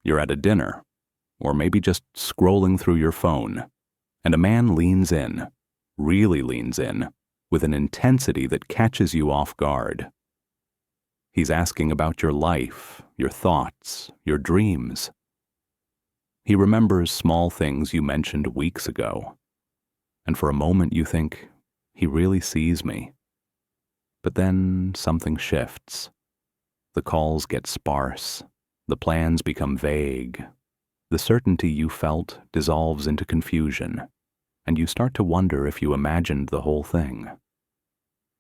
You're at a dinner, or maybe just scrolling through your phone, and a man leans in, really leans in, with an intensity that catches you off guard. He's asking about your life, your thoughts, your dreams. He remembers small things you mentioned weeks ago, and for a moment you think, he really sees me. But then something shifts. The calls get sparse, the plans become vague, the certainty you felt dissolves into confusion, and you start to wonder if you imagined the whole thing.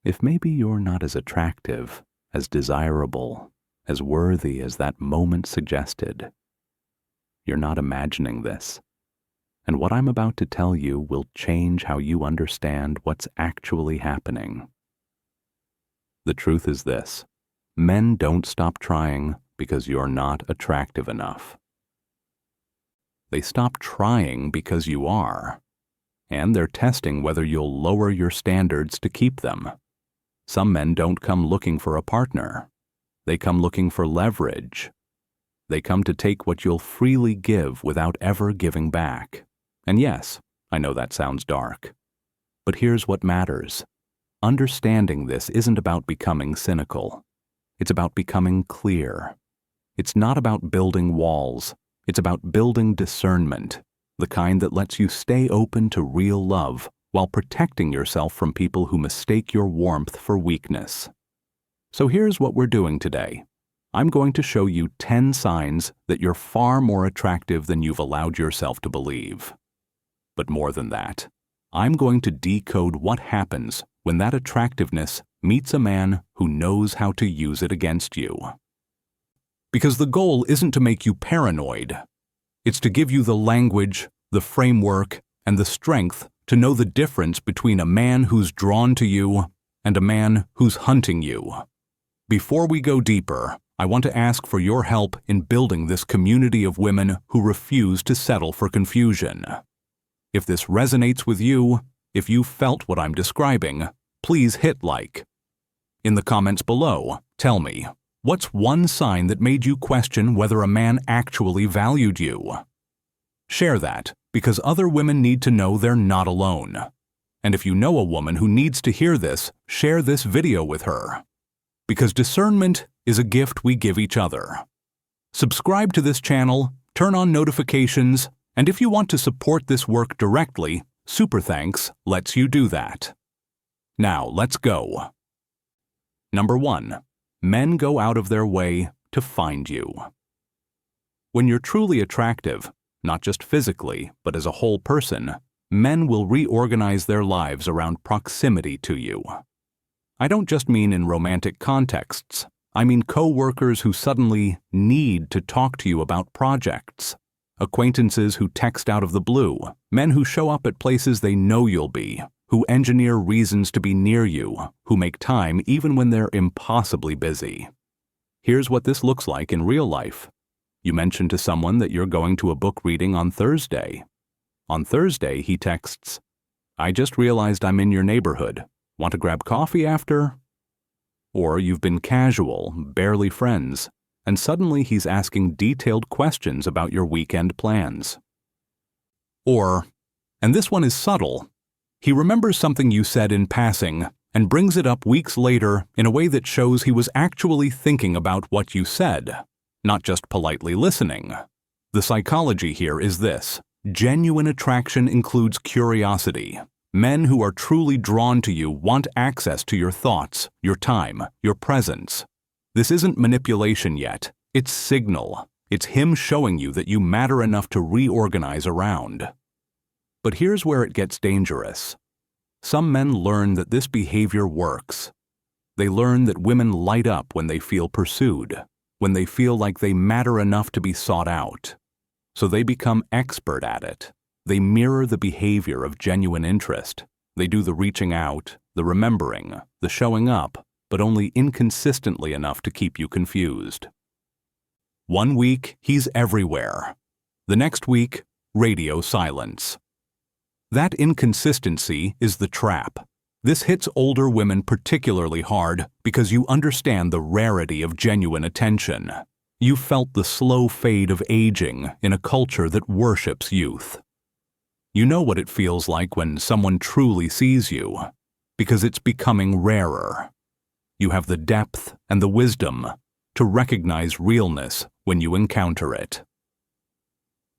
If maybe you're not as attractive, as desirable, as worthy as that moment suggested. You're not imagining this, and what I'm about to tell you will change how you understand what's actually happening. The truth is this: men don't stop trying because you're not attractive enough. They stop trying because you are, and they're testing whether you'll lower your standards to keep them. Some men don't come looking for a partner. They come looking for leverage. They come to take what you'll freely give without ever giving back. And yes, I know that sounds dark. But here's what matters. Understanding this isn't about becoming cynical. It's about becoming clear. It's not about building walls. It's about building discernment, the kind that lets you stay open to real love while protecting yourself from people who mistake your warmth for weakness. So here's what we're doing today. I'm going to show you 10 signs that you're far more attractive than you've allowed yourself to believe. But more than that, I'm going to decode what happens when that attractiveness meets a man who knows how to use it against you. Because the goal isn't to make you paranoid. It's to give you the language, the framework, and the strength to know the difference between a man who's drawn to you and a man who's hunting you. Before we go deeper, I want to ask for your help in building this community of women who refuse to settle for confusion. If this resonates with you, if you felt what I'm describing, please hit like. In the comments below, tell me, what's one sign that made you question whether a man actually valued you? Share that, because other women need to know they're not alone. And if you know a woman who needs to hear this, share this video with her. Because discernment is a gift we give each other. Subscribe to this channel, turn on notifications, and if you want to support this work directly, Super Thanks lets you do that. Now, let's go. Number 1. Men go out of their way to find you. When you're truly attractive, not just physically, but as a whole person, men will reorganize their lives around proximity to you. I don't just mean in romantic contexts. I mean co-workers who suddenly need to talk to you about projects, acquaintances who text out of the blue, men who show up at places they know you'll be, who engineer reasons to be near you, who make time even when they're impossibly busy. Here's what this looks like in real life. You mention to someone that you're going to a book reading on Thursday. On Thursday, he texts, "I just realized I'm in your neighborhood. Want to grab coffee after?" Or you've been casual, barely friends, and suddenly he's asking detailed questions about your weekend plans. Or, and this one is subtle, he remembers something you said in passing and brings it up weeks later in a way that shows he was actually thinking about what you said, not just politely listening. The psychology here is this: genuine attraction includes curiosity. Men who are truly drawn to you want access to your thoughts, your time, your presence. This isn't manipulation yet. It's signal. It's him showing you that you matter enough to reorganize around. But here's where it gets dangerous. Some men learn that this behavior works. They learn that women light up when they feel pursued, when they feel like they matter enough to be sought out. So they become expert at it. They mirror the behavior of genuine interest. They do the reaching out, the remembering, the showing up, but only inconsistently enough to keep you confused. One week, he's everywhere. The next week, radio silence. That inconsistency is the trap. This hits older women particularly hard because you understand the rarity of genuine attention. You've felt the slow fade of aging in a culture that worships youth. You know what it feels like when someone truly sees you, because it's becoming rarer. You have the depth and the wisdom to recognize realness when you encounter it.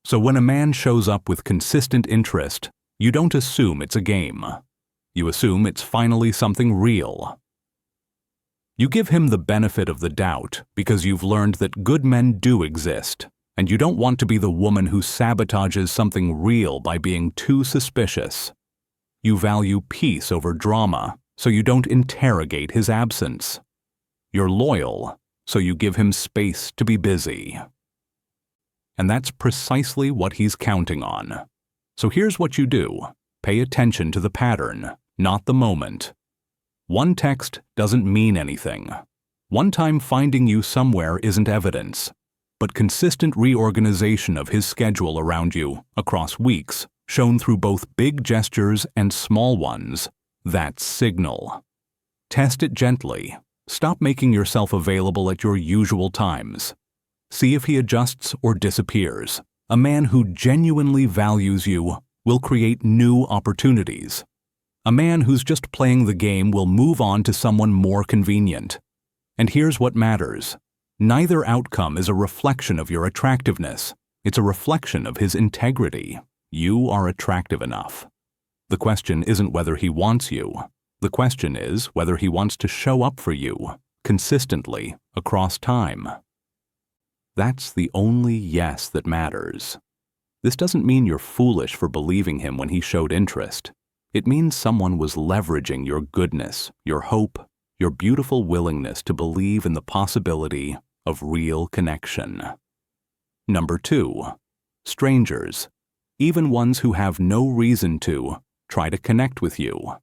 So when a man shows up with consistent interest, you don't assume it's a game. You assume it's finally something real. You give him the benefit of the doubt because you've learned that good men do exist, and you don't want to be the woman who sabotages something real by being too suspicious. You value peace over drama, so you don't interrogate his absence. You're loyal, so you give him space to be busy. And that's precisely what he's counting on. So here's what you do. Pay attention to the pattern, not the moment. One text doesn't mean anything. One time finding you somewhere isn't evidence. But consistent reorganization of his schedule around you across weeks, shown through both big gestures and small ones, that's signal. Test it gently. Stop making yourself available at your usual times. See if he adjusts or disappears. A man who genuinely values you will create new opportunities. A man who's just playing the game will move on to someone more convenient. And here's what matters. Neither outcome is a reflection of your attractiveness. It's a reflection of his integrity. You are attractive enough. The question isn't whether he wants you. The question is whether he wants to show up for you, consistently, across time. That's the only yes that matters. This doesn't mean you're foolish for believing him when he showed interest. It means someone was leveraging your goodness, your hope, your beautiful willingness to believe in the possibility of real connection. Number 2, strangers, even ones who have no reason to, try to connect with you.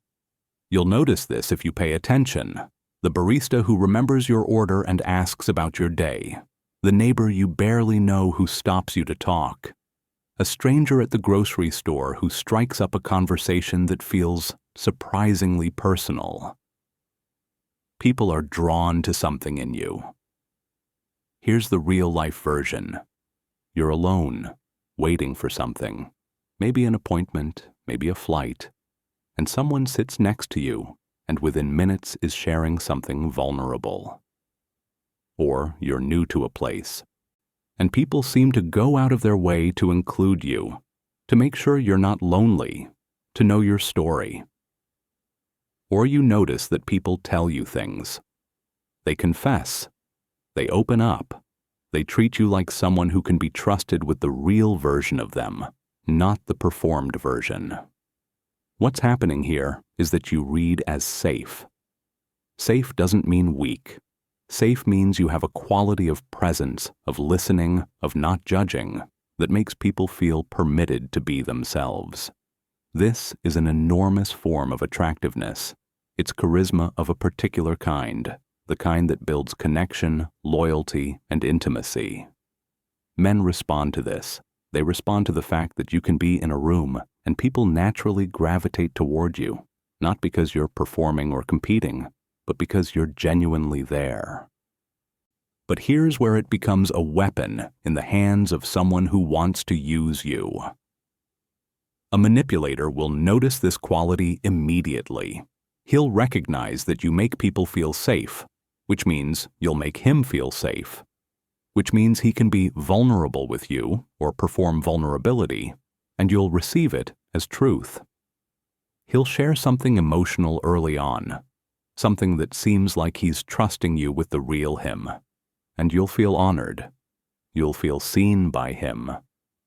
You'll notice this if you pay attention. The barista who remembers your order and asks about your day. The neighbor you barely know who stops you to talk. A stranger at the grocery store who strikes up a conversation that feels surprisingly personal. People are drawn to something in you. Here's the real-life version. You're alone, waiting for something. Maybe an appointment, maybe a flight. And someone sits next to you and within minutes is sharing something vulnerable. Or you're new to a place, and people seem to go out of their way to include you, to make sure you're not lonely, to know your story. Or you notice that people tell you things. They confess. They open up. They treat you like someone who can be trusted with the real version of them, not the performed version. What's happening here is that you read as safe. Safe doesn't mean weak. Safe means you have a quality of presence, of listening, of not judging, that makes people feel permitted to be themselves. This is an enormous form of attractiveness. It's charisma of a particular kind, the kind that builds connection, loyalty, and intimacy. Men respond to this. They respond to the fact that you can be in a room and people naturally gravitate toward you, not because you're performing or competing, but because you're genuinely there. But here's where it becomes a weapon in the hands of someone who wants to use you. A manipulator will notice this quality immediately. He'll recognize that you make people feel safe, which means you'll make him feel safe, which means he can be vulnerable with you or perform vulnerability, and you'll receive it as truth. He'll share something emotional early on, something that seems like he's trusting you with the real him, and you'll feel honored. You'll feel seen by him,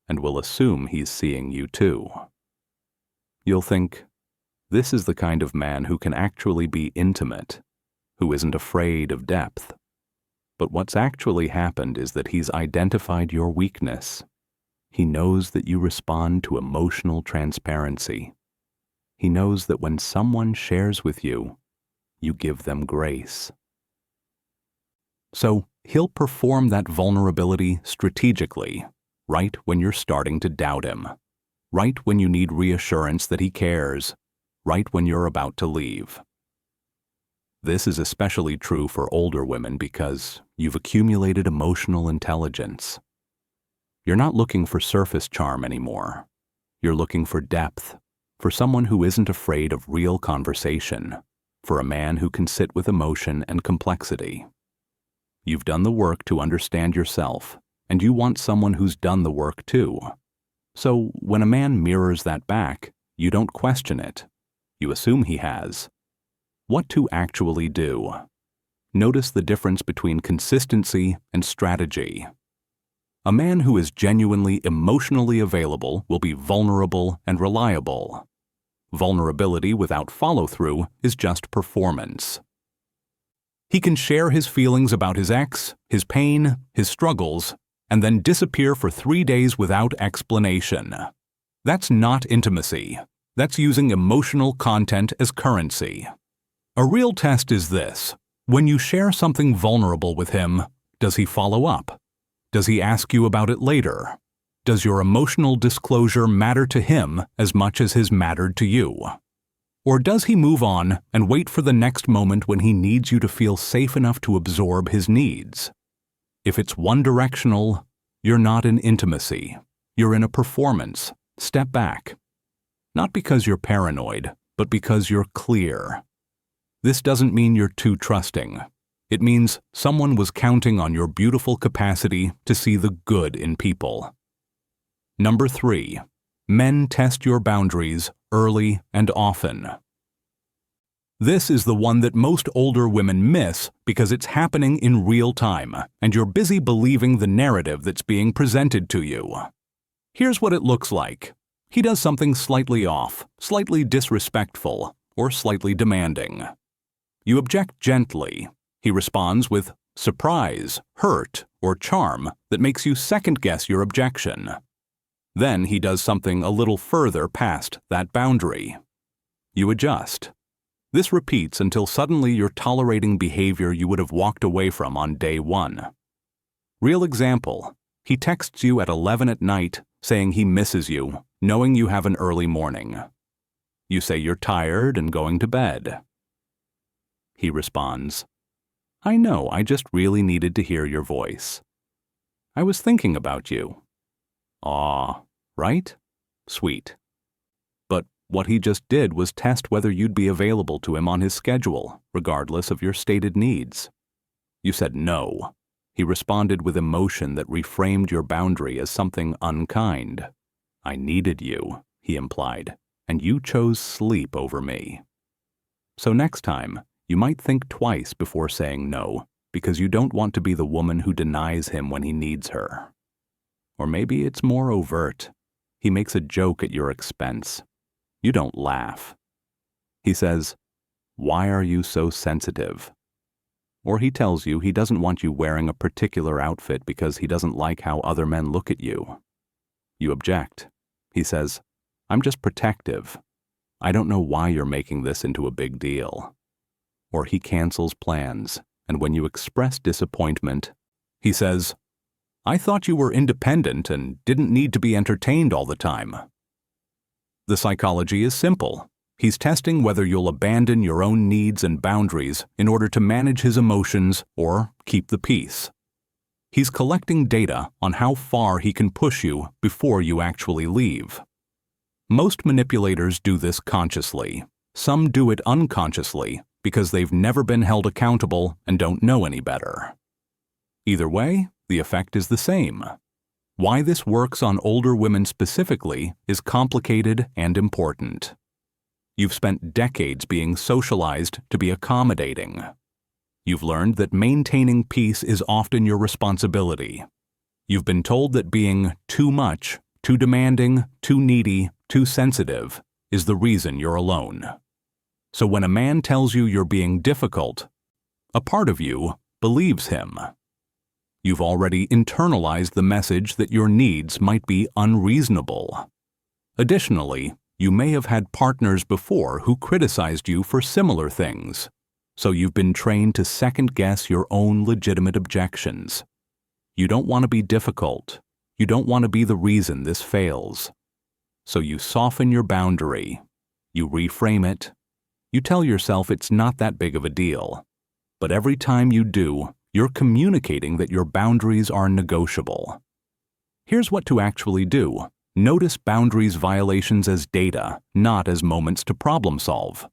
and will assume he's seeing you too. You'll think, this is the kind of man who can actually be intimate, who isn't afraid of depth. But what's actually happened is that he's identified your weakness. He knows that you respond to emotional transparency. He knows that when someone shares with you, you give them grace. So he'll perform that vulnerability strategically, right when you're starting to doubt him, right when you need reassurance that he cares, right when you're about to leave. This is especially true for older women because you've accumulated emotional intelligence. You're not looking for surface charm anymore. You're looking for depth, for someone who isn't afraid of real conversation, for a man who can sit with emotion and complexity. You've done the work to understand yourself, and you want someone who's done the work too. So when a man mirrors that back, you don't question it. You assume he has. What to actually do? Notice the difference between consistency and strategy. A man who is genuinely emotionally available will be vulnerable and reliable. Vulnerability without follow-through is just performance. He can share his feelings about his ex, his pain, his struggles, and then disappear for 3 days without explanation. That's not intimacy. That's using emotional content as currency. A real test is this. When you share something vulnerable with him, does he follow up? Does he ask you about it later? Does your emotional disclosure matter to him as much as his mattered to you? Or does he move on and wait for the next moment when he needs you to feel safe enough to absorb his needs? If it's one-directional, you're not in intimacy. You're in a performance. Step back. Not because you're paranoid, but because you're clear. This doesn't mean you're too trusting. It means someone was counting on your beautiful capacity to see the good in people. Number 3, men test your boundaries early and often. This is the one that most older women miss because it's happening in real time, and you're busy believing the narrative that's being presented to you. Here's what it looks like. He does something slightly off, slightly disrespectful, or slightly demanding. You object gently. He responds with surprise, hurt, or charm that makes you second-guess your objection. Then he does something a little further past that boundary. You adjust. This repeats until suddenly you're tolerating behavior you would have walked away from on day 1. Real example. He texts you at 11 at night saying he misses you, knowing you have an early morning. You say you're tired and going to bed. He responds, I know, I just really needed to hear your voice. I was thinking about you. Aw, right? Sweet. But what he just did was test whether you'd be available to him on his schedule, regardless of your stated needs. You said no. He responded with emotion that reframed your boundary as something unkind. I needed you, he implied, and you chose sleep over me. So next time, you might think twice before saying no, because you don't want to be the woman who denies him when he needs her. Or maybe it's more overt. He makes a joke at your expense. You don't laugh. He says, "Why are you so sensitive?" Or he tells you he doesn't want you wearing a particular outfit because he doesn't like how other men look at you. You object. He says, "I'm just protective. I don't know why you're making this into a big deal." Or he cancels plans, and when you express disappointment, he says, "I thought you were independent and didn't need to be entertained all the time." The psychology is simple. He's testing whether you'll abandon your own needs and boundaries in order to manage his emotions or keep the peace. He's collecting data on how far he can push you before you actually leave. Most manipulators do this consciously. Some do it unconsciously because they've never been held accountable and don't know any better. Either way, the effect is the same. Why this works on older women specifically is complicated and important. You've spent decades being socialized to be accommodating. You've learned that maintaining peace is often your responsibility. You've been told that being too much, too demanding, too needy, too sensitive is the reason you're alone. So when a man tells you you're being difficult, a part of you believes him. You've already internalized the message that your needs might be unreasonable. Additionally, you may have had partners before who criticized you for similar things, so you've been trained to second-guess your own legitimate objections. You don't want to be difficult. You don't want to be the reason this fails. So you soften your boundary. You reframe it. You tell yourself it's not that big of a deal. But every time you do, you're communicating that your boundaries are negotiable. Here's what to actually do. Notice boundaries violations as data, not as moments to problem solve.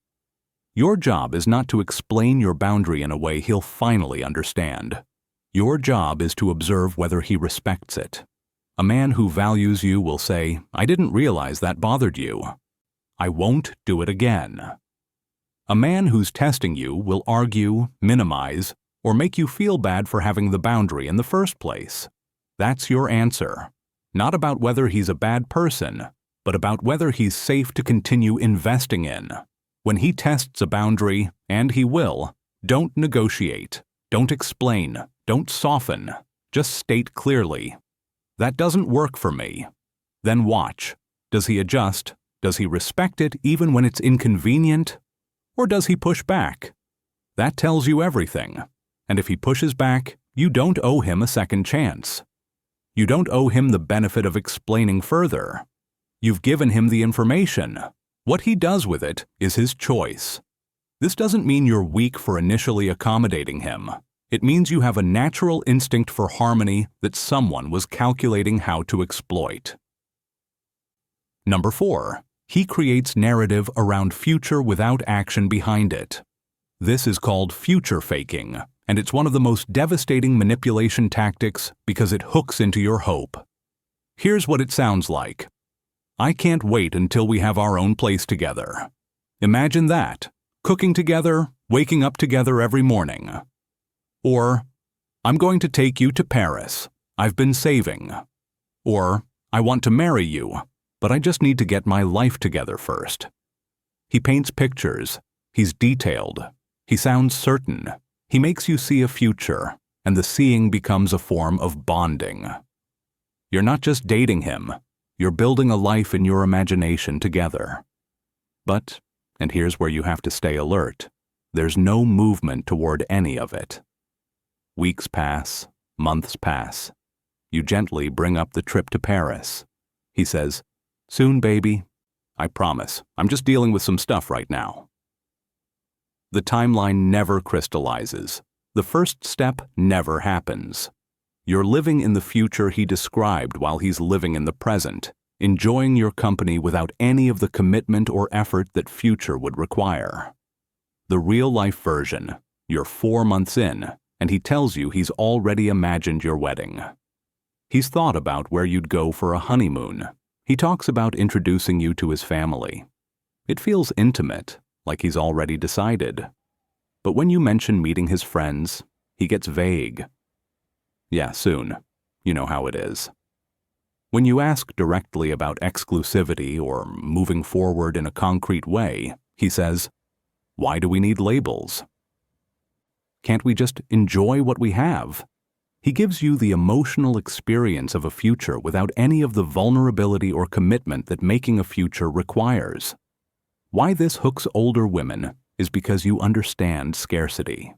Your job is not to explain your boundary in a way he'll finally understand. Your job is to observe whether he respects it. A man who values you will say, "I didn't realize that bothered you. I won't do it again." A man who's testing you will argue, minimize, or make you feel bad for having the boundary in the first place. That's your answer. Not about whether he's a bad person, but about whether he's safe to continue investing in. When he tests a boundary, and he will, don't negotiate, don't explain, don't soften, just state clearly, "That doesn't work for me." Then watch. Does he adjust? Does he respect it even when it's inconvenient? Or does he push back? That tells you everything. And if he pushes back, you don't owe him a second chance. You don't owe him the benefit of explaining further. You've given him the information. What he does with it is his choice. This doesn't mean you're weak for initially accommodating him. It means you have a natural instinct for harmony that someone was calculating how to exploit. Number 4. He creates narrative around future without action behind it. This is called future faking, and it's one of the most devastating manipulation tactics because it hooks into your hope. Here's what it sounds like. "I can't wait until we have our own place together." Imagine that, cooking together, waking up together every morning. Or, "I'm going to take you to Paris. I've been saving." Or, "I want to marry you, but I just need to get my life together first." He paints pictures. He's detailed. He sounds certain. He makes you see a future, and the seeing becomes a form of bonding. You're not just dating him. You're building a life in your imagination together. But, and here's where you have to stay alert, there's no movement toward any of it. Weeks pass, months pass. You gently bring up the trip to Paris. He says, "Soon, baby. I promise. I'm just dealing with some stuff right now." The timeline never crystallizes. The first step never happens. You're living in the future he described while he's living in the present, enjoying your company without any of the commitment or effort that future would require. The real-life version, you're 4 months in, and he tells you he's already imagined your wedding. He's thought about where you'd go for a honeymoon. He talks about introducing you to his family. It feels intimate, like he's already decided. But when you mention meeting his friends, he gets vague. "Yeah, soon. You know how it is." When you ask directly about exclusivity or moving forward in a concrete way, he says, "Why do we need labels? Can't we just enjoy what we have?" He gives you the emotional experience of a future without any of the vulnerability or commitment that making a future requires. Why this hooks older women is because you understand scarcity.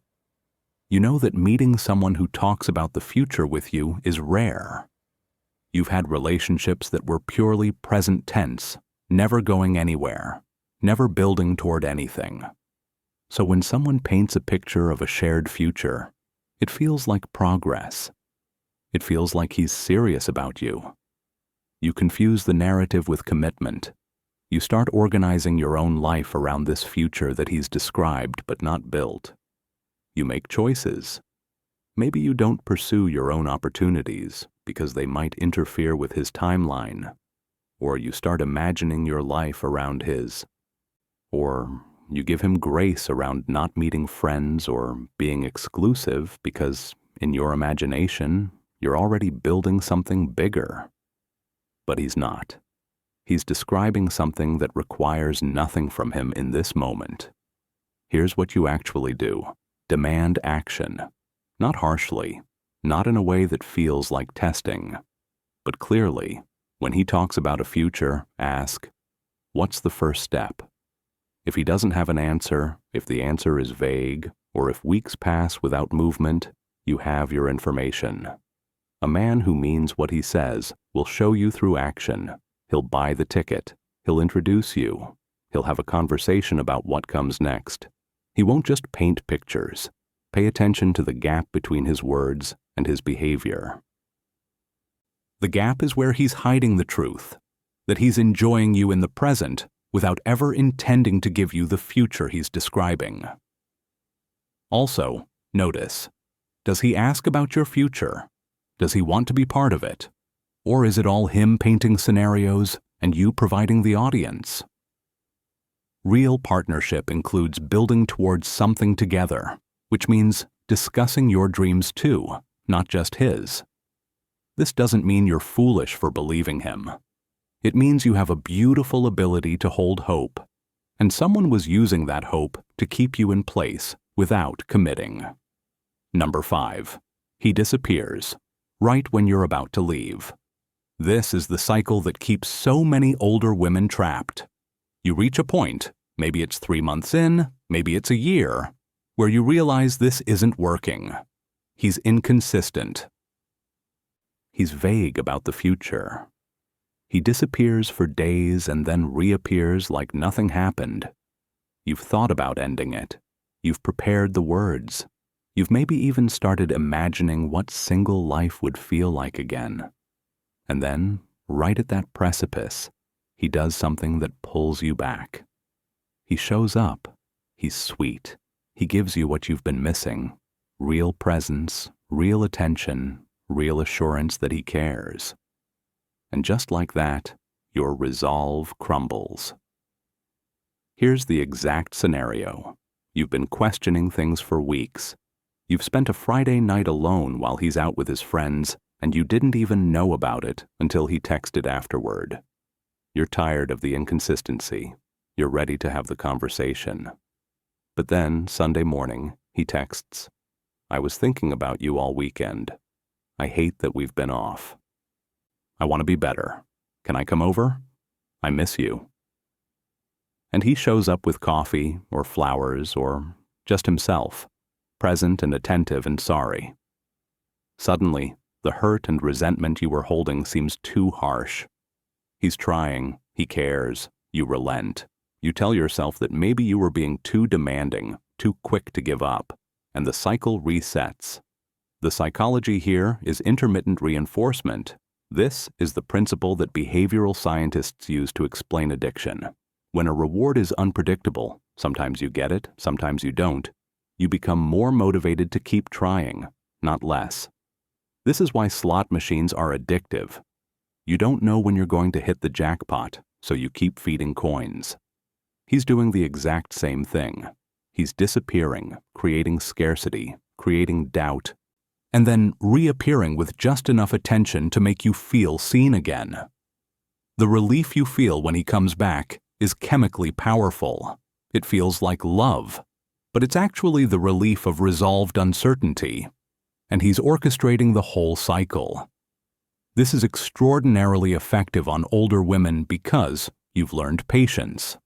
You know that meeting someone who talks about the future with you is rare. You've had relationships that were purely present tense, never going anywhere, never building toward anything. So when someone paints a picture of a shared future, it feels like progress. It feels like he's serious about you. You confuse the narrative with commitment. You start organizing your own life around this future that he's described but not built. You make choices. Maybe you don't pursue your own opportunities because they might interfere with his timeline. Or you start imagining your life around his. Or you give him grace around not meeting friends or being exclusive because, in your imagination, you're already building something bigger. But he's not. He's describing something that requires nothing from him in this moment. Here's what you actually do. Demand action. Not harshly, not in a way that feels like testing, but clearly, when he talks about a future, ask, "What's the first step?" If he doesn't have an answer, if the answer is vague, or if weeks pass without movement, you have your information. A man who means what he says will show you through action. He'll buy the ticket. He'll introduce you. He'll have a conversation about what comes next. He won't just paint pictures. Pay attention to the gap between his words and his behavior. The gap is where he's hiding the truth, that he's enjoying you in the present without ever intending to give you the future he's describing. Also, notice, does he ask about your future? Does he want to be part of it? Or is it all him painting scenarios and you providing the audience? Real partnership includes building towards something together, which means discussing your dreams too, not just his. This doesn't mean you're foolish for believing him. It means you have a beautiful ability to hold hope, and someone was using that hope to keep you in place without committing. Number 5. He disappears, right when you're about to leave. This is the cycle that keeps so many older women trapped. You reach a point, maybe it's 3 months in, maybe it's a year, where you realize this isn't working. He's inconsistent. He's vague about the future. He disappears for days and then reappears like nothing happened. You've thought about ending it. You've prepared the words. You've maybe even started imagining what single life would feel like again. And then, right at that precipice, he does something that pulls you back. He shows up. He's sweet. He gives you what you've been missing. Real presence, real attention, real assurance that he cares. And just like that, your resolve crumbles. Here's the exact scenario. You've been questioning things for weeks. You've spent a Friday night alone while he's out with his friends, and you didn't even know about it until he texted afterward. You're tired of the inconsistency. You're ready to have the conversation. But then, Sunday morning, he texts, "I was thinking about you all weekend. I hate that we've been off. I want to be better. Can I come over? I miss you." And he shows up with coffee or flowers or just himself, present and attentive and sorry. Suddenly, the hurt and resentment you were holding seems too harsh. He's trying, he cares, you relent. You tell yourself that maybe you were being too demanding, too quick to give up, and the cycle resets. The psychology here is intermittent reinforcement. This is the principle that behavioral scientists use to explain addiction. When a reward is unpredictable, sometimes you get it, sometimes you don't, you become more motivated to keep trying, not less. This is why slot machines are addictive. You don't know when you're going to hit the jackpot, so you keep feeding coins. He's doing the exact same thing. He's disappearing, creating scarcity, creating doubt, and then reappearing with just enough attention to make you feel seen again. The relief you feel when he comes back is chemically powerful. It feels like love, but it's actually the relief of resolved uncertainty, and he's orchestrating the whole cycle. This is extraordinarily effective on older women because you've learned patience.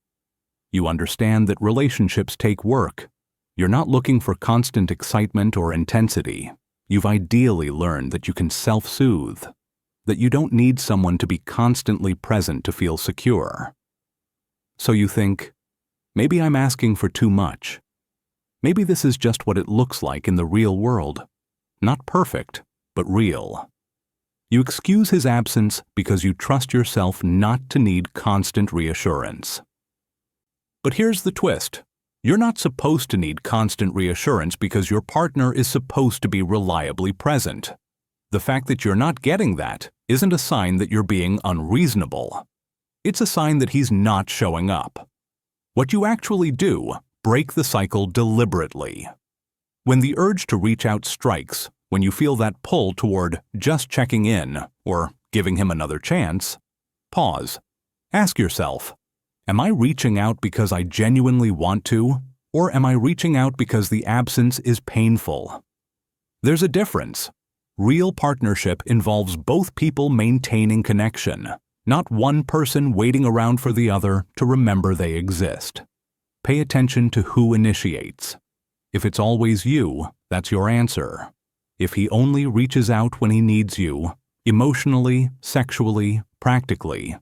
You understand that relationships take work. You're not looking for constant excitement or intensity. You've ideally learned that you can self-soothe, that you don't need someone to be constantly present to feel secure. So you think, maybe I'm asking for too much. Maybe this is just what it looks like in the real world. Not perfect, but real. You excuse his absence because you trust yourself not to need constant reassurance. But here's the twist. You're not supposed to need constant reassurance because your partner is supposed to be reliably present. The fact that you're not getting that isn't a sign that you're being unreasonable. It's a sign that he's not showing up. What you actually do, break the cycle deliberately. When the urge to reach out strikes, when you feel that pull toward just checking in or giving him another chance, pause. Ask yourself, am I reaching out because I genuinely want to, or am I reaching out because the absence is painful? There's a difference. Real partnership involves both people maintaining connection, not one person waiting around for the other to remember they exist. Pay attention to who initiates. If it's always you, that's your answer. If he only reaches out when he needs you, emotionally, sexually, practically,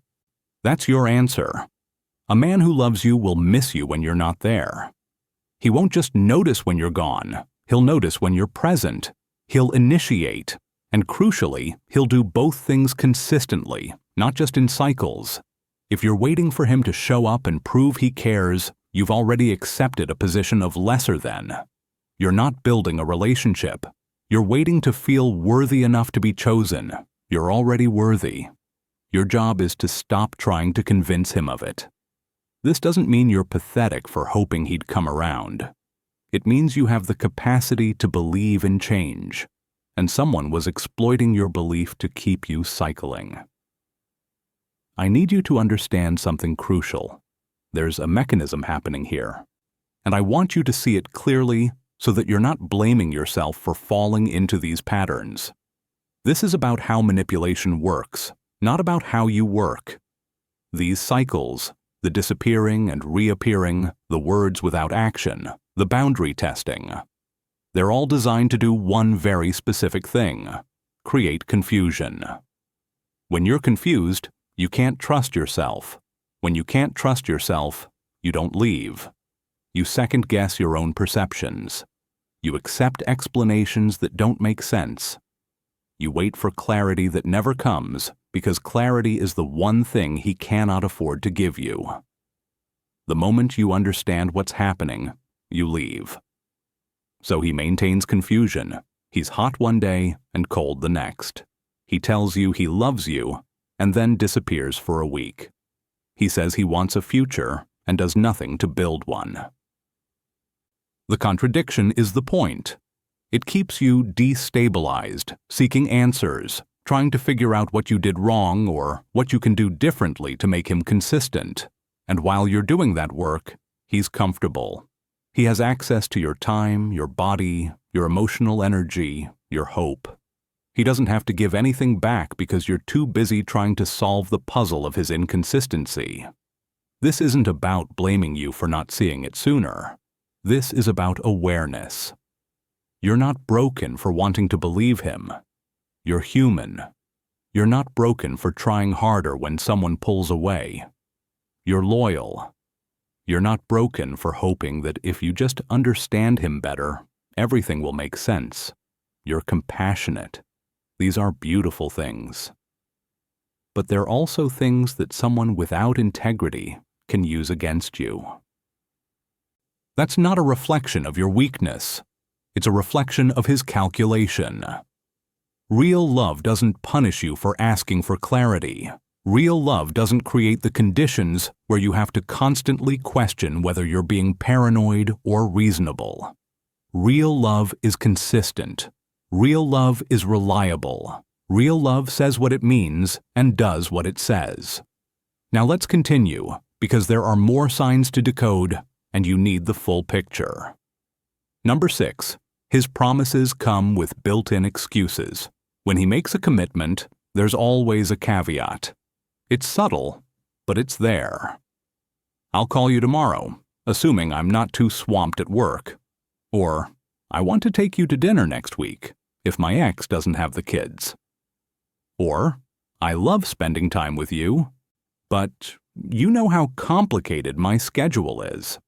that's your answer. A man who loves you will miss you when you're not there. He won't just notice when you're gone, he'll notice when you're present. He'll initiate, and crucially, he'll do both things consistently, not just in cycles. If you're waiting for him to show up and prove he cares, you've already accepted a position of lesser than. You're not building a relationship. You're waiting to feel worthy enough to be chosen. You're already worthy. Your job is to stop trying to convince him of it. This doesn't mean you're pathetic for hoping he'd come around. It means you have the capacity to believe in change, and someone was exploiting your belief to keep you cycling. I need you to understand something crucial. There's a mechanism happening here, and I want you to see it clearly so that you're not blaming yourself for falling into these patterns. This is about how manipulation works, not about how you work. These cycles, the disappearing and reappearing, the words without action, the boundary testing, they're all designed to do one very specific thing: create confusion. When you're confused, you can't trust yourself. When you can't trust yourself, you don't leave. You second-guess your own perceptions. You accept explanations that don't make sense. You wait for clarity that never comes because clarity is the one thing he cannot afford to give you. The moment you understand what's happening, you leave. So he maintains confusion. He's hot one day and cold the next. He tells you he loves you and then disappears for a week. He says he wants a future and does nothing to build one. The contradiction is the point. It keeps you destabilized, seeking answers, trying to figure out what you did wrong or what you can do differently to make him consistent. And while you're doing that work, he's comfortable. He has access to your time, your body, your emotional energy, your hope. He doesn't have to give anything back because you're too busy trying to solve the puzzle of his inconsistency. This isn't about blaming you for not seeing it sooner. This is about awareness. You're not broken for wanting to believe him. You're human. You're not broken for trying harder when someone pulls away. You're loyal. You're not broken for hoping that if you just understand him better, everything will make sense. You're compassionate. These are beautiful things. But they're also things that someone without integrity can use against you. That's not a reflection of your weakness. It's a reflection of his calculation. Real love doesn't punish you for asking for clarity. Real love doesn't create the conditions where you have to constantly question whether you're being paranoid or reasonable. Real love is consistent. Real love is reliable. Real love says what it means and does what it says. Now let's continue, because there are more signs to decode, and you need the full picture. Number 6. His promises come with built-in excuses. When he makes a commitment, there's always a caveat. It's subtle, but it's there. I'll call you tomorrow, assuming I'm not too swamped at work. Or, I want to take you to dinner next week, if my ex doesn't have the kids. Or, I love spending time with you, but you know how complicated my schedule is.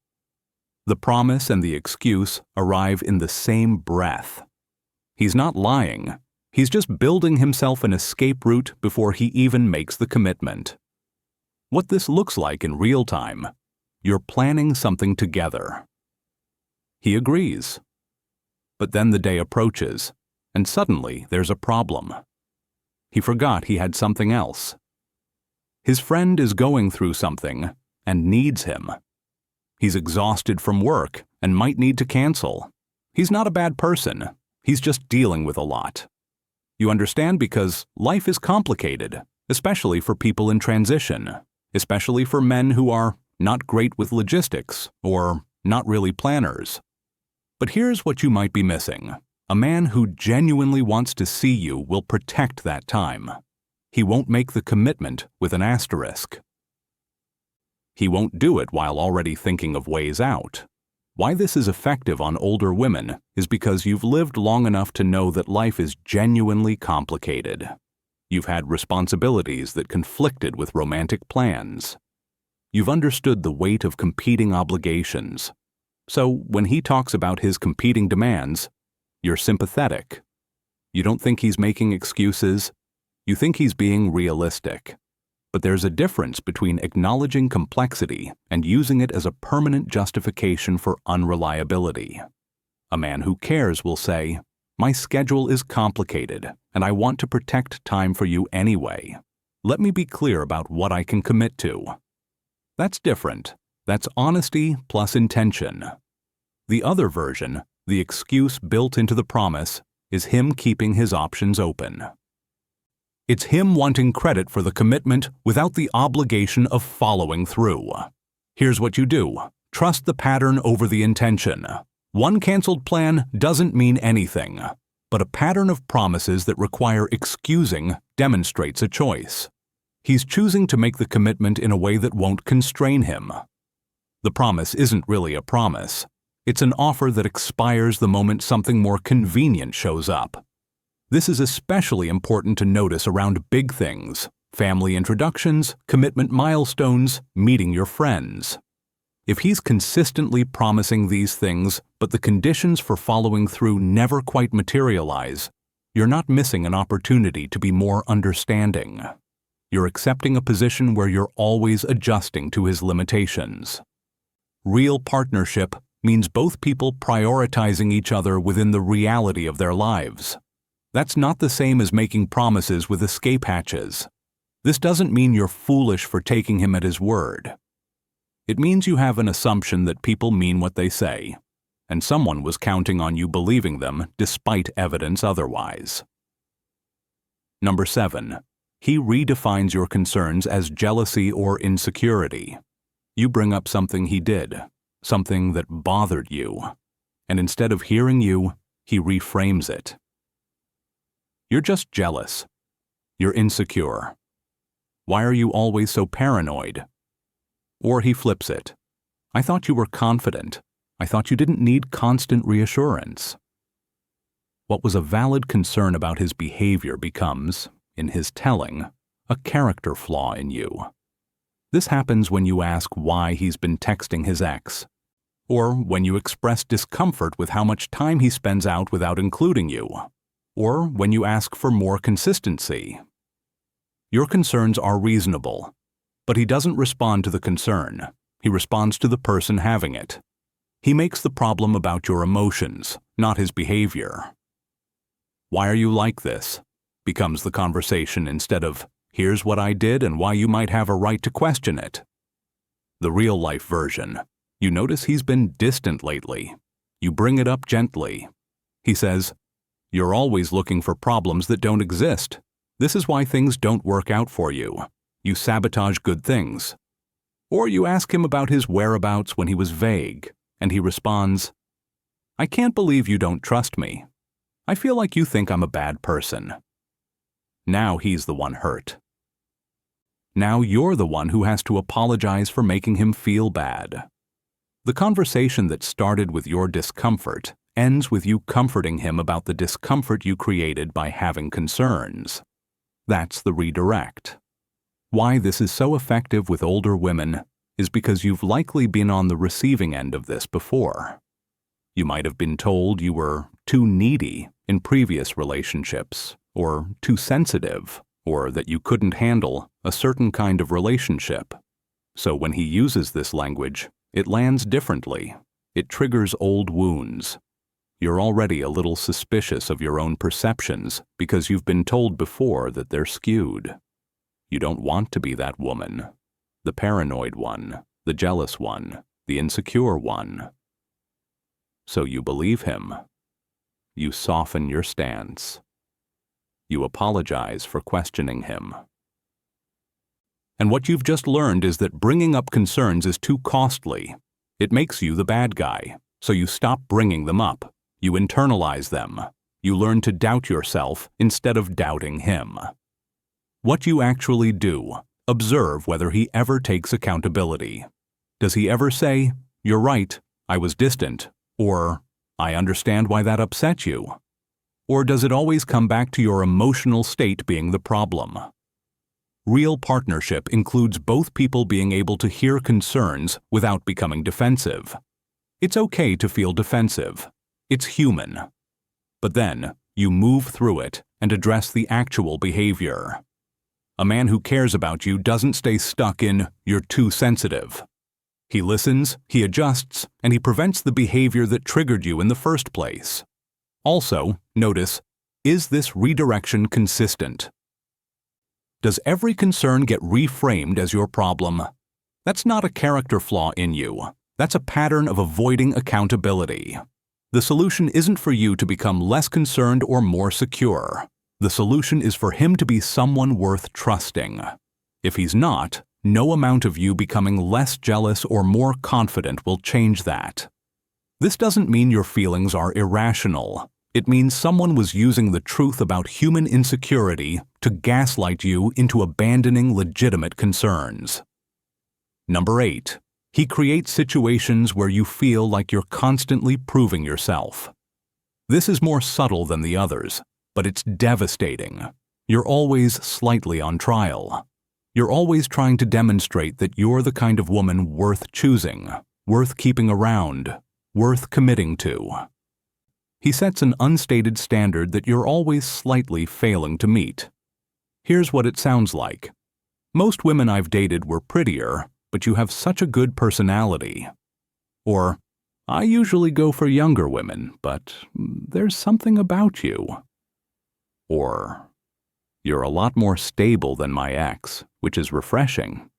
The promise and the excuse arrive in the same breath. He's not lying. He's just building himself an escape route before he even makes the commitment. What this looks like in real time, you're planning something together. He agrees. But then the day approaches, and suddenly there's a problem. He forgot he had something else. His friend is going through something and needs him. He's exhausted from work and might need to cancel. He's not a bad person. He's just dealing with a lot. You understand, because life is complicated, especially for people in transition, especially for men who are not great with logistics or not really planners. But here's what you might be missing. A man who genuinely wants to see you will protect that time. He won't make the commitment with an asterisk. He won't do it while already thinking of ways out. Why this is effective on older women is because you've lived long enough to know that life is genuinely complicated. You've had responsibilities that conflicted with romantic plans. You've understood the weight of competing obligations. So when he talks about his competing demands, you're sympathetic. You don't think he's making excuses. You think he's being realistic. But there's a difference between acknowledging complexity and using it as a permanent justification for unreliability. A man who cares will say, "My schedule is complicated, and I want to protect time for you anyway. Let me be clear about what I can commit to." That's different. That's honesty plus intention. The other version, the excuse built into the promise, is him keeping his options open. It's him wanting credit for the commitment without the obligation of following through. Here's what you do. Trust the pattern over the intention. One canceled plan doesn't mean anything, but a pattern of promises that require excusing demonstrates a choice. He's choosing to make the commitment in a way that won't constrain him. The promise isn't really a promise. It's an offer that expires the moment something more convenient shows up. This is especially important to notice around big things: family introductions, commitment milestones, meeting your friends. If he's consistently promising these things, but the conditions for following through never quite materialize, you're not missing an opportunity to be more understanding. You're accepting a position where you're always adjusting to his limitations. Real partnership means both people prioritizing each other within the reality of their lives. That's not the same as making promises with escape hatches. This doesn't mean you're foolish for taking him at his word. It means you have an assumption that people mean what they say, and someone was counting on you believing them despite evidence otherwise. Number 7. He redefines your concerns as jealousy or insecurity. You bring up something he did, something that bothered you, and instead of hearing you, he reframes it. You're just jealous. You're insecure. Why are you always so paranoid? Or he flips it. I thought you were confident. I thought you didn't need constant reassurance. What was a valid concern about his behavior becomes, in his telling, a character flaw in you. This happens when you ask why he's been texting his ex, or when you express discomfort with how much time he spends out without including you, or when you ask for more consistency. Your concerns are reasonable, but he doesn't respond to the concern. He responds to the person having it. He makes the problem about your emotions, not his behavior. Why are you like this? Becomes the conversation instead of, here's what I did and why you might have a right to question it. The real-life version. You notice he's been distant lately. You bring it up gently. He says, "You're always looking for problems that don't exist. This is why things don't work out for you. You sabotage good things." Or you ask him about his whereabouts when he was vague, and he responds, "I can't believe you don't trust me. I feel like you think I'm a bad person." Now he's the one hurt. Now you're the one who has to apologize for making him feel bad. The conversation that started with your discomfort ends with you comforting him about the discomfort you created by having concerns. That's the redirect. Why this is so effective with older women is because you've likely been on the receiving end of this before. You might have been told you were too needy in previous relationships, or too sensitive, or that you couldn't handle a certain kind of relationship. So when he uses this language, it lands differently. It triggers old wounds. You're already a little suspicious of your own perceptions because you've been told before that they're skewed. You don't want to be that woman, the paranoid one, the jealous one, the insecure one. So you believe him. You soften your stance. You apologize for questioning him. And what you've just learned is that bringing up concerns is too costly. It makes you the bad guy, so you stop bringing them up. You internalize them. You learn to doubt yourself instead of doubting him. What you actually do, observe whether he ever takes accountability. Does he ever say, "You're right, I was distant," or "I understand why that upset you"? Or does it always come back to your emotional state being the problem? Real partnership includes both people being able to hear concerns without becoming defensive. It's okay to feel defensive. It's human. But then, you move through it and address the actual behavior. A man who cares about you doesn't stay stuck in "you're too sensitive." He listens, he adjusts, and he prevents the behavior that triggered you in the first place. Also, notice, is this redirection consistent? Does every concern get reframed as your problem? That's not a character flaw in you. That's a pattern of avoiding accountability. The solution isn't for you to become less concerned or more secure. The solution is for him to be someone worth trusting. If he's not, no amount of you becoming less jealous or more confident will change that. This doesn't mean your feelings are irrational. It means someone was using the truth about human insecurity to gaslight you into abandoning legitimate concerns. Number 8. He creates situations where you feel like you're constantly proving yourself. This is more subtle than the others, but it's devastating. You're always slightly on trial. You're always trying to demonstrate that you're the kind of woman worth choosing, worth keeping around, worth committing to. He sets an unstated standard that you're always slightly failing to meet. Here's what it sounds like. Most women I've dated were prettier, but you have such a good personality. Or, I usually go for younger women, but there's something about you. Or, you're a lot more stable than my ex, which is refreshing.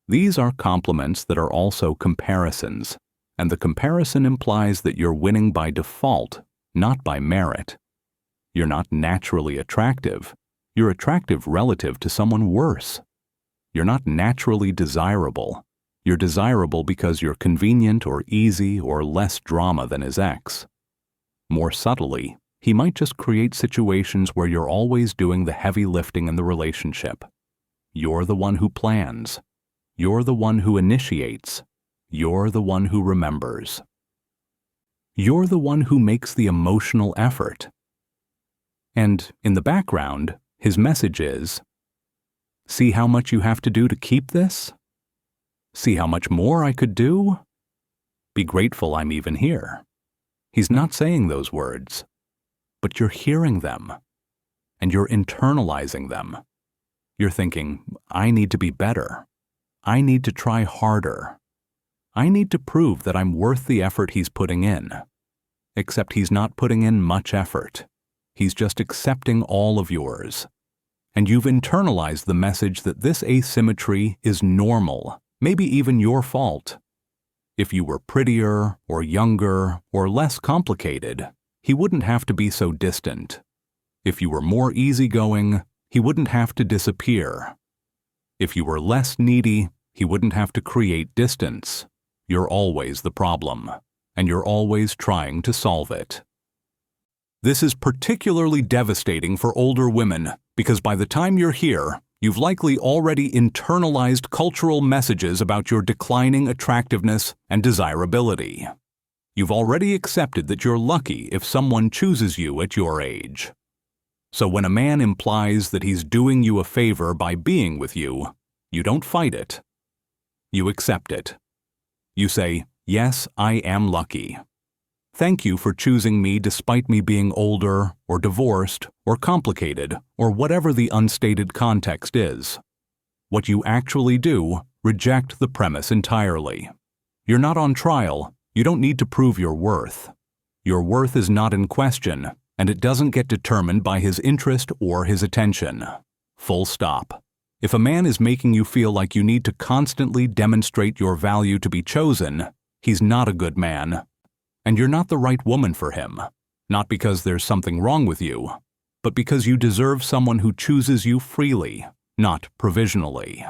These are compliments that are also comparisons, and the comparison implies that you're winning by default, not by merit. You're not naturally attractive. You're attractive relative to someone worse. You're not naturally desirable. You're desirable because you're convenient or easy or less drama than his ex. More subtly, he might just create situations where you're always doing the heavy lifting in the relationship. You're the one who plans. You're the one who initiates. You're the one who remembers. You're the one who makes the emotional effort. And in the background, his message is, see how much you have to do to keep this? See how much more I could do? Be grateful I'm even here. He's not saying those words, but you're hearing them, and you're internalizing them. You're thinking, I need to be better. I need to try harder. I need to prove that I'm worth the effort he's putting in. Except he's not putting in much effort. He's just accepting all of yours. And you've internalized the message that this asymmetry is normal, maybe even your fault. If you were prettier, or younger, or less complicated, he wouldn't have to be so distant. If you were more easygoing, he wouldn't have to disappear. If you were less needy, he wouldn't have to create distance. You're always the problem, and you're always trying to solve it. This is particularly devastating for older women because by the time you're here, you've likely already internalized cultural messages about your declining attractiveness and desirability. You've already accepted that you're lucky if someone chooses you at your age. So when a man implies that he's doing you a favor by being with you, you don't fight it. You accept it. You say, yes, I am lucky. Thank you for choosing me despite me being older, or divorced, or complicated, or whatever the unstated context is. What you actually do, reject the premise entirely. You're not on trial. You don't need to prove your worth. Your worth is not in question, and it doesn't get determined by his interest or his attention. Full stop. If a man is making you feel like you need to constantly demonstrate your value to be chosen, he's not a good man. And you're not the right woman for him, not because there's something wrong with you, but because you deserve someone who chooses you freely, not provisionally.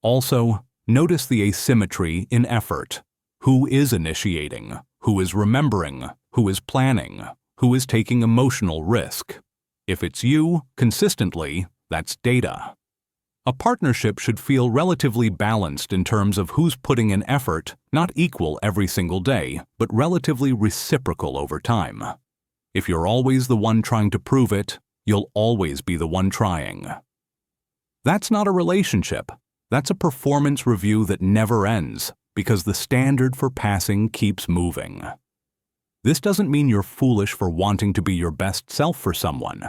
Also, notice the asymmetry in effort. Who is initiating? Who is remembering? Who is planning? Who is taking emotional risk? If it's you, consistently, that's data. A partnership should feel relatively balanced in terms of who's putting in effort, not equal every single day, but relatively reciprocal over time. If you're always the one trying to prove it, you'll always be the one trying. That's not a relationship. That's a performance review that never ends because the standard for passing keeps moving. This doesn't mean you're foolish for wanting to be your best self for someone.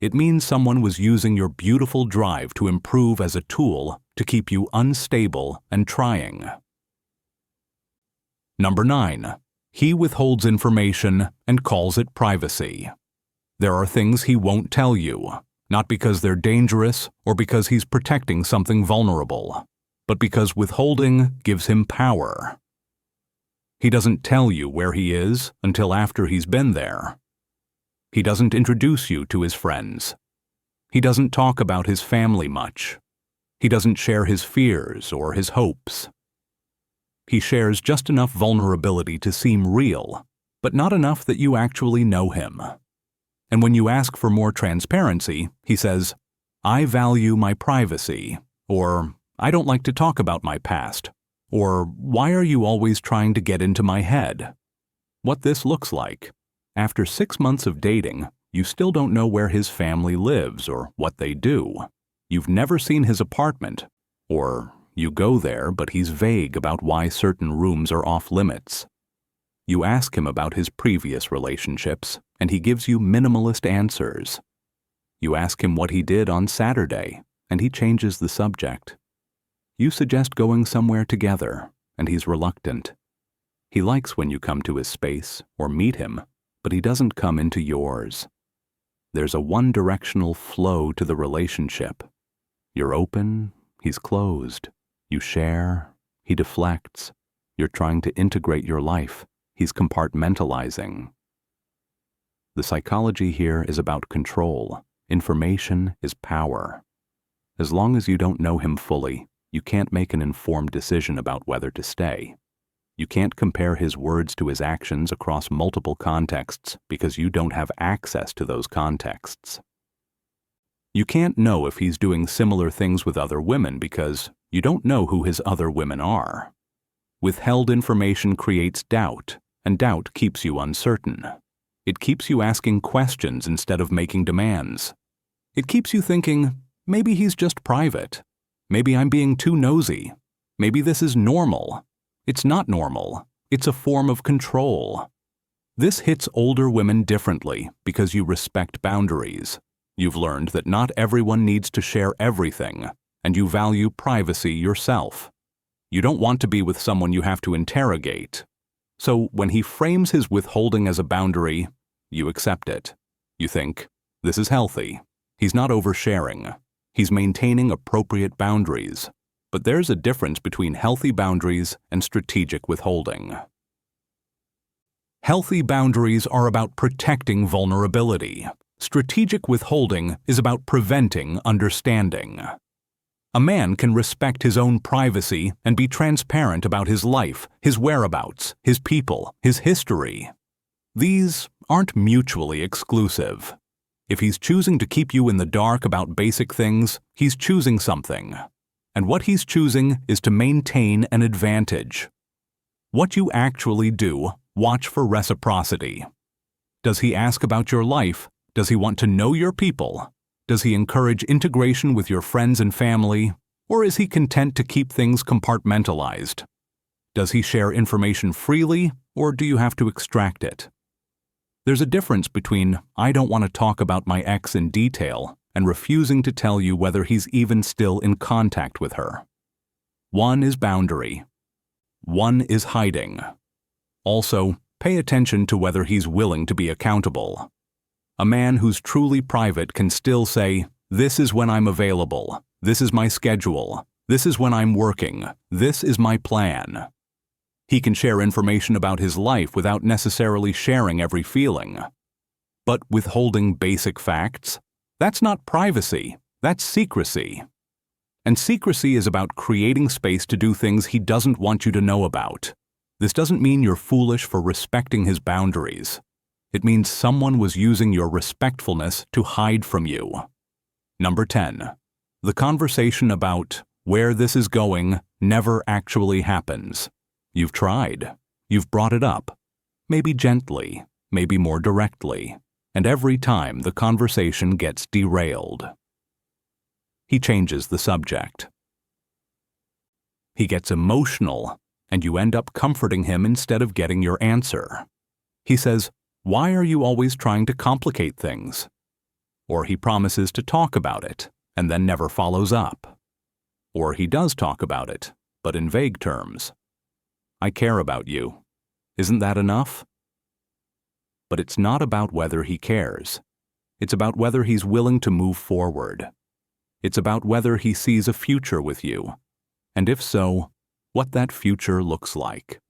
It means someone was using your beautiful drive to improve as a tool to keep you unstable and trying. Number 9. He withholds information and calls it privacy. There are things he won't tell you, not because they're dangerous or because he's protecting something vulnerable, but because withholding gives him power. He doesn't tell you where he is until after he's been there. He doesn't introduce you to his friends. He doesn't talk about his family much. He doesn't share his fears or his hopes. He shares just enough vulnerability to seem real, but not enough that you actually know him. And when you ask for more transparency, he says, "I value my privacy," or "I don't like to talk about my past," or "Why are you always trying to get into my head?" What this looks like. After 6 months of dating, you still don't know where his family lives or what they do. You've never seen his apartment, or you go there but he's vague about why certain rooms are off limits. You ask him about his previous relationships, and he gives you minimalist answers. You ask him what he did on Saturday, and he changes the subject. You suggest going somewhere together, and he's reluctant. He likes when you come to his space or meet him, but he doesn't come into yours. There's a one-directional flow to the relationship. You're open, he's closed. You share, he deflects. You're trying to integrate your life. He's compartmentalizing. The psychology here is about control. Information is power. As long as you don't know him fully, you can't make an informed decision about whether to stay. You can't compare his words to his actions across multiple contexts because you don't have access to those contexts. You can't know if he's doing similar things with other women because you don't know who his other women are. Withheld information creates doubt, and doubt keeps you uncertain. It keeps you asking questions instead of making demands. It keeps you thinking, maybe he's just private. Maybe I'm being too nosy. Maybe this is normal. It's not normal. It's a form of control. This hits older women differently because you respect boundaries. You've learned that not everyone needs to share everything, and you value privacy yourself. You don't want to be with someone you have to interrogate. So when he frames his withholding as a boundary, you accept it. You think, this is healthy. He's not oversharing. He's maintaining appropriate boundaries. But there's a difference between healthy boundaries and strategic withholding. Healthy boundaries are about protecting vulnerability. Strategic withholding is about preventing understanding. A man can respect his own privacy and be transparent about his life, his whereabouts, his people, his history. These aren't mutually exclusive. If he's choosing to keep you in the dark about basic things, he's choosing something. And what he's choosing is to maintain an advantage. What you actually do, watch for reciprocity. Does he ask about your life? Does he want to know your people? Does he encourage integration with your friends and family? Or is he content to keep things compartmentalized? Does he share information freely, or do you have to extract it? There's a difference between "I don't want to talk about my ex in detail" and refusing to tell you whether he's even still in contact with her. One is boundary. One is hiding. Also, pay attention to whether he's willing to be accountable. A man who's truly private can still say, "This is when I'm available. This is my schedule. This is when I'm working. This is my plan." He can share information about his life without necessarily sharing every feeling. But withholding basic facts? That's not privacy. That's secrecy. And secrecy is about creating space to do things he doesn't want you to know about. This doesn't mean you're foolish for respecting his boundaries. It means someone was using your respectfulness to hide from you. Number 10. The conversation about where this is going never actually happens. You've tried. You've brought it up. Maybe gently, maybe more directly. And every time the conversation gets derailed. He changes the subject. He gets emotional, and you end up comforting him instead of getting your answer. He says, "Why are you always trying to complicate things?" Or he promises to talk about it, and then never follows up. Or he does talk about it, but in vague terms. "I care about you. Isn't that enough?" But it's not about whether he cares. It's about whether he's willing to move forward. It's about whether he sees a future with you, and if so, what that future looks like.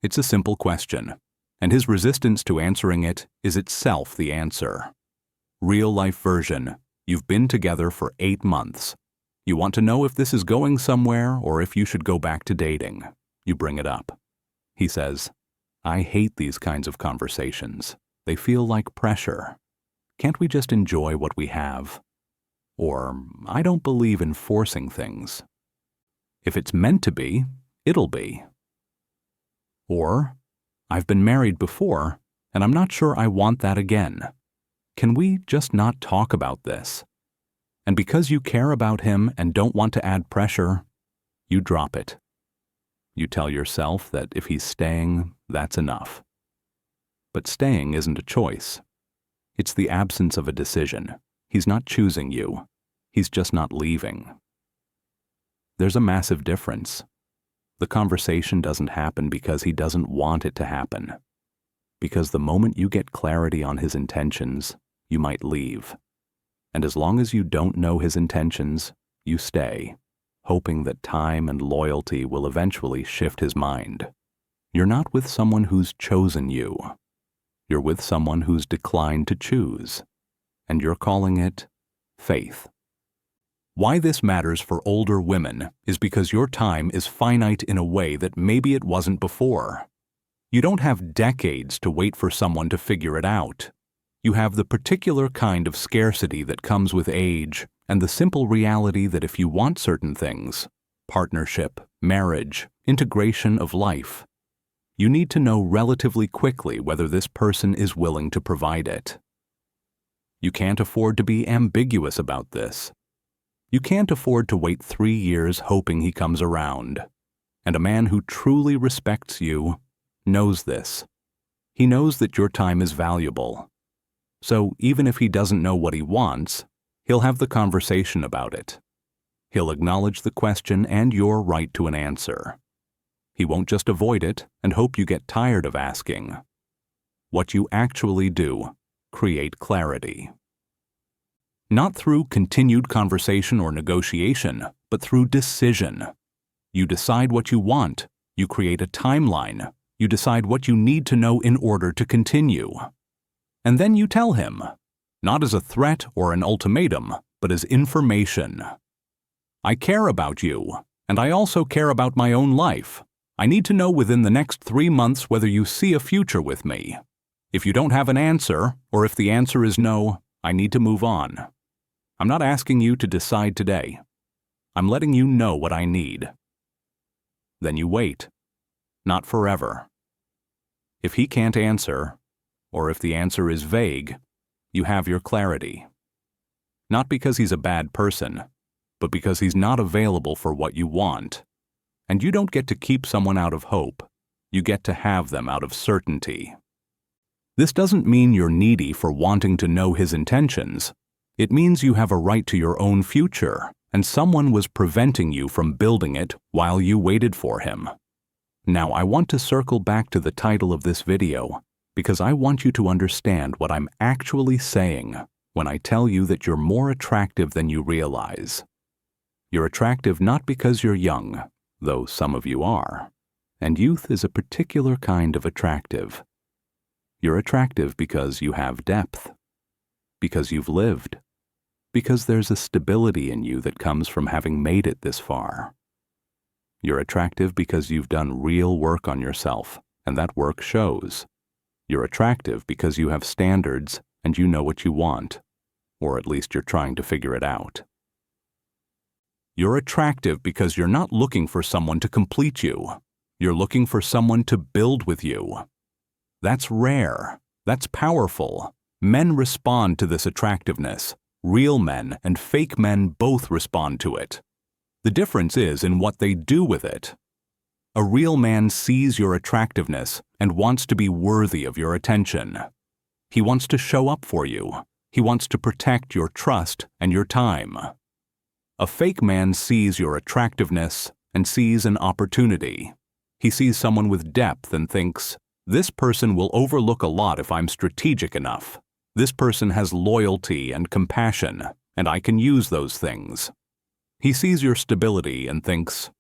It's a simple question, and his resistance to answering it is itself the answer. Real-life version: you've been together for 8 months. You want to know if this is going somewhere or if you should go back to dating. You bring it up. He says, "I hate these kinds of conversations. They feel like pressure. Can't we just enjoy what we have?" Or, "I don't believe in forcing things. If it's meant to be, it'll be." Or, "I've been married before, and I'm not sure I want that again. Can we just not talk about this?" And because you care about him and don't want to add pressure, you drop it. You tell yourself that if he's staying, that's enough. But staying isn't a choice. It's the absence of a decision. He's not choosing you. He's just not leaving. There's a massive difference. The conversation doesn't happen because he doesn't want it to happen. Because the moment you get clarity on his intentions, you might leave. And as long as you don't know his intentions, you stay, hoping that time and loyalty will eventually shift his mind. You're not with someone who's chosen you. You're with someone who's declined to choose. And you're calling it faith. Why this matters for older women is because your time is finite in a way that maybe it wasn't before. You don't have decades to wait for someone to figure it out. You have the particular kind of scarcity that comes with age and the simple reality that if you want certain things, partnership, marriage, integration of life, you need to know relatively quickly whether this person is willing to provide it. You can't afford to be ambiguous about this. You can't afford to wait 3 years hoping he comes around. And a man who truly respects you knows this. He knows that your time is valuable. So even if he doesn't know what he wants, he'll have the conversation about it. He'll acknowledge the question and your right to an answer. He won't just avoid it and hope you get tired of asking. What you actually do, create clarity. Not through continued conversation or negotiation, but through decision. You decide what you want. You create a timeline. You decide what you need to know in order to continue. And then you tell him, not as a threat or an ultimatum, but as information. "I care about you, and I also care about my own life. I need to know within the next 3 months whether you see a future with me. If you don't have an answer, or if the answer is no, I need to move on. I'm not asking you to decide today. I'm letting you know what I need." Then you wait. Not forever. If he can't answer, or if the answer is vague, you have your clarity. Not because he's a bad person, but because he's not available for what you want. And you don't get to keep someone out of hope. You get to have them out of certainty. This doesn't mean you're needy for wanting to know his intentions. It means you have a right to your own future, and someone was preventing you from building it while you waited for him. Now, I want to circle back to the title of this video, because I want you to understand what I'm actually saying when I tell you that you're more attractive than you realize. You're attractive not because you're young, though some of you are, and youth is a particular kind of attractive. You're attractive because you have depth, because you've lived, because there's a stability in you that comes from having made it this far. You're attractive because you've done real work on yourself, and that work shows. You're attractive because you have standards and you know what you want, or at least you're trying to figure it out. You're attractive because you're not looking for someone to complete you. You're looking for someone to build with you. That's rare. That's powerful. Men respond to this attractiveness, Real men and fake men both respond to it. The difference is in what they do with it. A real man sees your attractiveness and wants to be worthy of your attention. He wants to show up for you. He wants to protect your trust and your time. A fake man sees your attractiveness and sees an opportunity. He sees someone with depth and thinks, this person will overlook a lot if I'm strategic enough. This person has loyalty and compassion, and I can use those things. He sees your stability and thinks,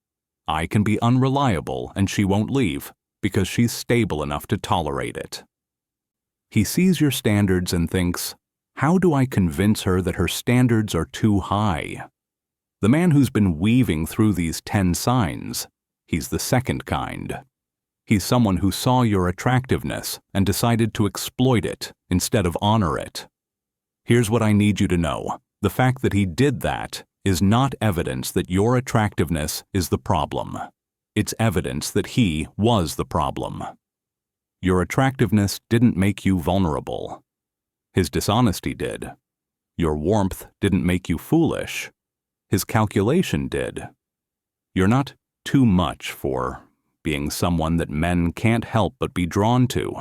I can be unreliable and she won't leave because she's stable enough to tolerate it. He sees your standards and thinks, how do I convince her that her standards are too high? The man who's been weaving through these 10 signs, he's the second kind. He's someone who saw your attractiveness and decided to exploit it instead of honor it. Here's what I need you to know. The fact that he did that is not evidence that your attractiveness is the problem. It's evidence that he was the problem. Your attractiveness didn't make you vulnerable. His dishonesty did. Your warmth didn't make you foolish. His calculation did. You're not too much for being someone that men can't help but be drawn to.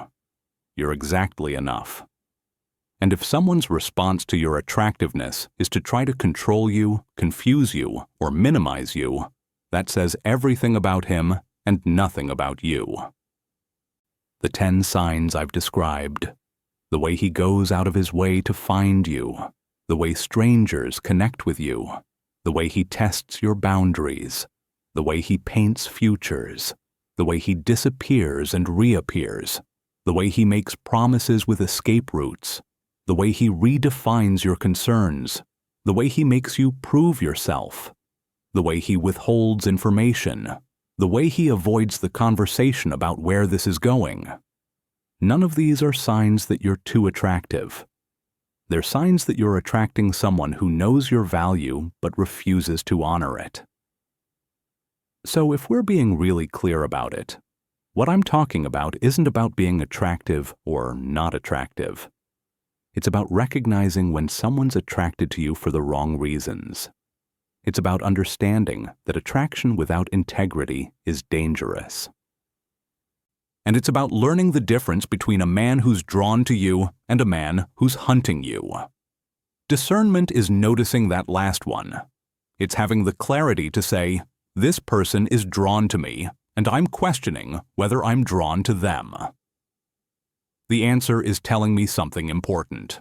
You're exactly enough. And if someone's response to your attractiveness is to try to control you, confuse you, or minimize you, that says everything about him and nothing about you. The 10 signs I've described, the way he goes out of his way to find you, the way strangers connect with you, the way he tests your boundaries, the way he paints futures, the way he disappears and reappears, the way he makes promises with escape routes, the way he redefines your concerns, the way he makes you prove yourself, the way he withholds information, the way he avoids the conversation about where this is going. None of these are signs that you're too attractive. They're signs that you're attracting someone who knows your value but refuses to honor it. So if we're being really clear about it, what I'm talking about isn't about being attractive or not attractive. It's about recognizing when someone's attracted to you for the wrong reasons. It's about understanding that attraction without integrity is dangerous. And it's about learning the difference between a man who's drawn to you and a man who's hunting you. Discernment is noticing that last one. It's having the clarity to say, this person is drawn to me, and I'm questioning whether I'm drawn to them. The answer is telling me something important.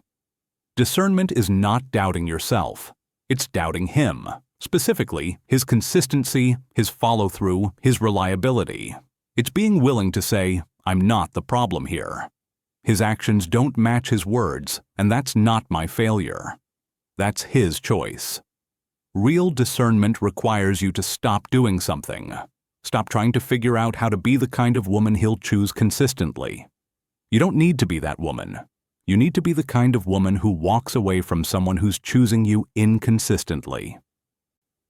Discernment is not doubting yourself. It's doubting him, specifically his consistency, his follow-through, his reliability. It's being willing to say, I'm not the problem here. His actions don't match his words, and that's not my failure. That's his choice. Real discernment requires you to stop doing something. Stop trying to figure out how to be the kind of woman he'll choose consistently. You don't need to be that woman. You need to be the kind of woman who walks away from someone who's choosing you inconsistently.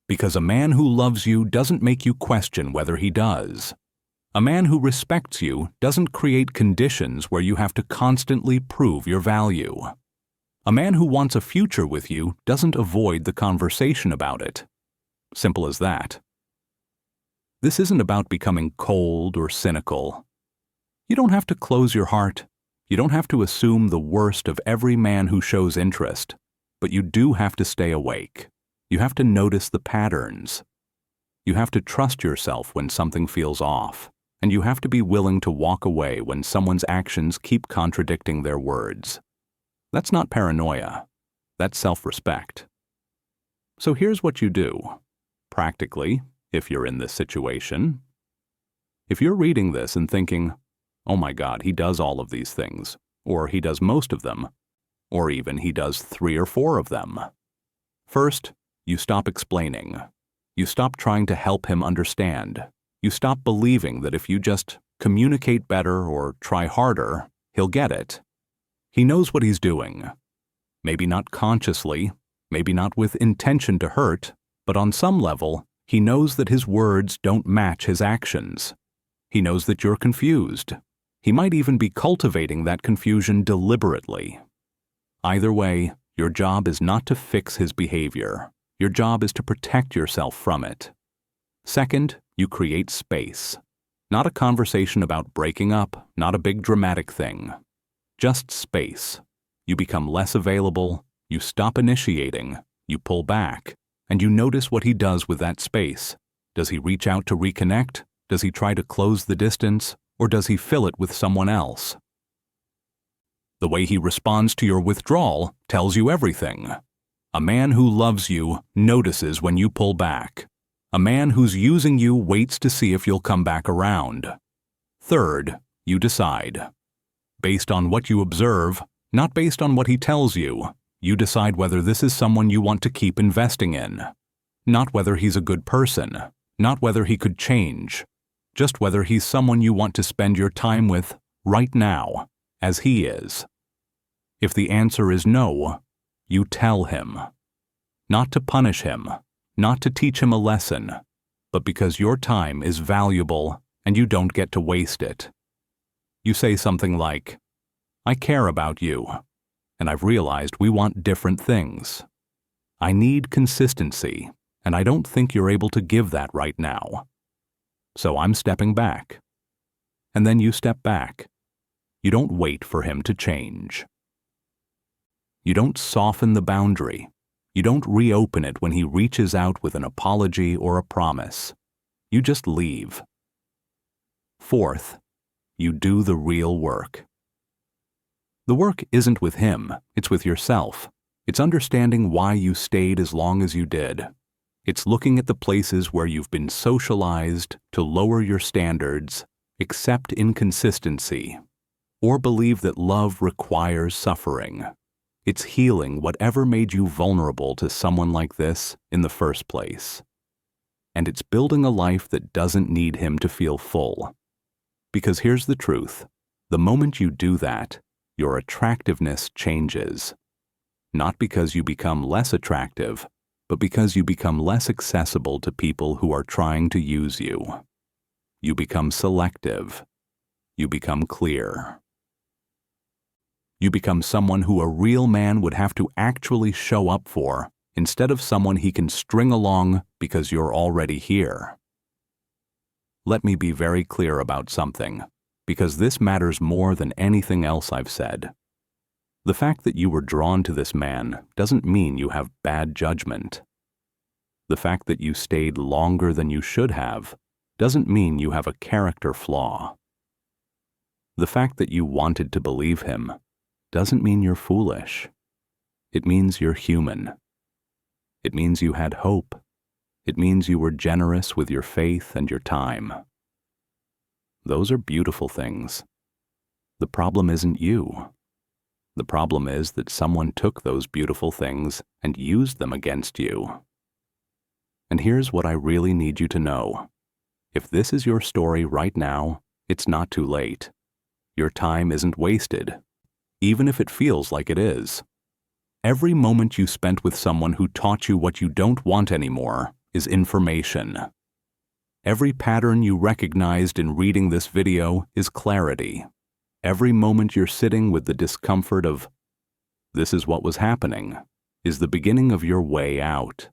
Because a man who loves you doesn't make you question whether he does. A man who respects you doesn't create conditions where you have to constantly prove your value. A man who wants a future with you doesn't avoid the conversation about it. Simple as that. This isn't about becoming cold or cynical. You don't have to close your heart. You don't have to assume the worst of every man who shows interest, but you do have to stay awake. You have to notice the patterns. You have to trust yourself when something feels off, and you have to be willing to walk away when someone's actions keep contradicting their words. That's not paranoia. That's self-respect. So here's what you do. Practically, if you're in this situation, if you're reading this and thinking, oh my God, he does all of these things, or he does most of them, or even he does 3 or 4 of them. First, you stop explaining. You stop trying to help him understand. You stop believing that if you just communicate better or try harder, he'll get it. He knows what he's doing. Maybe not consciously, maybe not with intention to hurt, but on some level, he knows that his words don't match his actions. He knows that you're confused. He might even be cultivating that confusion deliberately. Either way, Your job is not to fix his behavior. Your job is to protect yourself from it. Second, you create space. Not a conversation about breaking up, not a big dramatic thing. Just space. You become less available, you stop initiating, you pull back, and you notice what he does with that space. Does he reach out to reconnect? Does he try to close the distance? Or does he fill it with someone else? The way he responds to your withdrawal tells you everything. A man who loves you notices when you pull back. A man who's using you waits to see if you'll come back around. Third, you decide. Based on what you observe, not based on what he tells you, you decide whether this is someone you want to keep investing in. Not whether he's a good person, not whether he could change, just whether he's someone you want to spend your time with right now, as he is. If the answer is no, you tell him. Not to punish him, not to teach him a lesson, but because your time is valuable and you don't get to waste it. You say something like, "I care about you, and I've realized we want different things. I need consistency, and I don't think you're able to give that right now. So I'm stepping back." And then you step back. You don't wait for him to change. You don't soften the boundary. You don't reopen it when he reaches out with an apology or a promise. You just leave. Fourth, you do the real work. The work isn't with him, it's with yourself. It's understanding why you stayed as long as you did. It's looking at the places where you've been socialized to lower your standards, accept inconsistency, or believe that love requires suffering. It's healing whatever made you vulnerable to someone like this in the first place. And it's building a life that doesn't need him to feel full. Because here's the truth. The moment you do that, your attractiveness changes. Not because you become less attractive, but because you become less accessible to people who are trying to use you. You become selective. You become clear. You become someone who a real man would have to actually show up for, instead of someone he can string along because you're already here. Let me be very clear about something, because this matters more than anything else I've said. The fact that you were drawn to this man doesn't mean you have bad judgment. The fact that you stayed longer than you should have doesn't mean you have a character flaw. The fact that you wanted to believe him doesn't mean you're foolish. It means you're human. It means you had hope. It means you were generous with your faith and your time. Those are beautiful things. The problem isn't you. The problem is that someone took those beautiful things and used them against you. And here's what I really need you to know. If this is your story right now, it's not too late. Your time isn't wasted, even if it feels like it is. Every moment you spent with someone who taught you what you don't want anymore is information. Every pattern you recognized in reading this video is clarity. Every moment you're sitting with the discomfort of, "This is what was happening," is the beginning of your way out.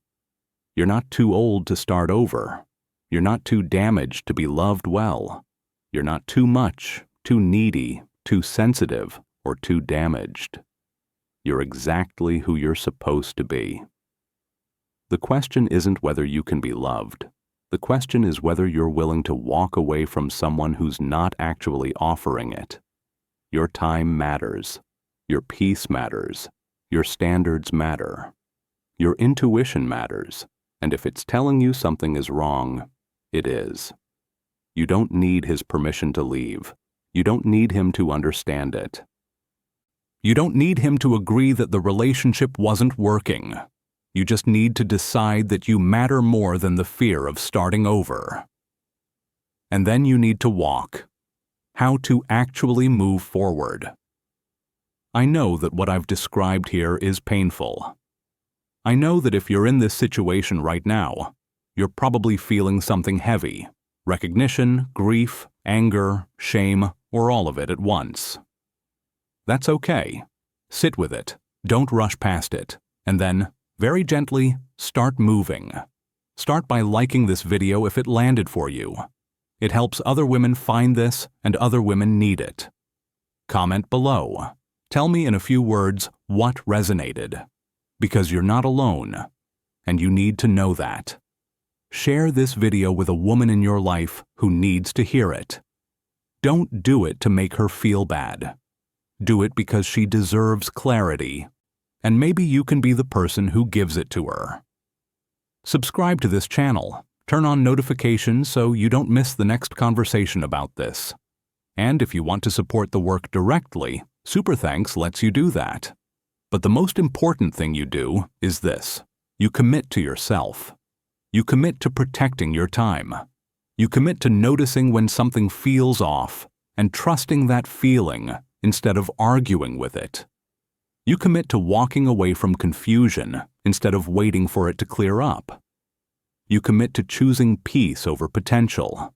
You're not too old to start over. You're not too damaged to be loved well. You're not too much, too needy, too sensitive, or too damaged. You're exactly who you're supposed to be. The question isn't whether you can be loved. The question is whether you're willing to walk away from someone who's not actually offering it. Your time matters. Your peace matters. Your standards matter. Your intuition matters. And if it's telling you something is wrong, it is. You don't need his permission to leave. You don't need him to understand it. You don't need him to agree that the relationship wasn't working. You just need to decide that you matter more than the fear of starting over. And then you need to walk. How to actually move forward. I know that what I've described here is painful. I know that if you're in this situation right now, you're probably feeling something heavy. Recognition, grief, anger, shame, or all of it at once. That's okay. Sit with it. Don't rush past it, and then, very gently, start moving. Start by liking this video if it landed for you. It helps other women find this, and other women need it. Comment below. Tell me in a few words what resonated. Because you're not alone, and you need to know that. Share this video with a woman in your life who needs to hear it. Don't do it to make her feel bad. Do it because she deserves clarity, and maybe you can be the person who gives it to her. Subscribe to this channel. Turn on notifications so you don't miss the next conversation about this. And if you want to support the work directly, Super Thanks lets you do that. But the most important thing you do is this. You commit to yourself. You commit to protecting your time. You commit to noticing when something feels off and trusting that feeling instead of arguing with it. You commit to walking away from confusion instead of waiting for it to clear up. You commit to choosing peace over potential.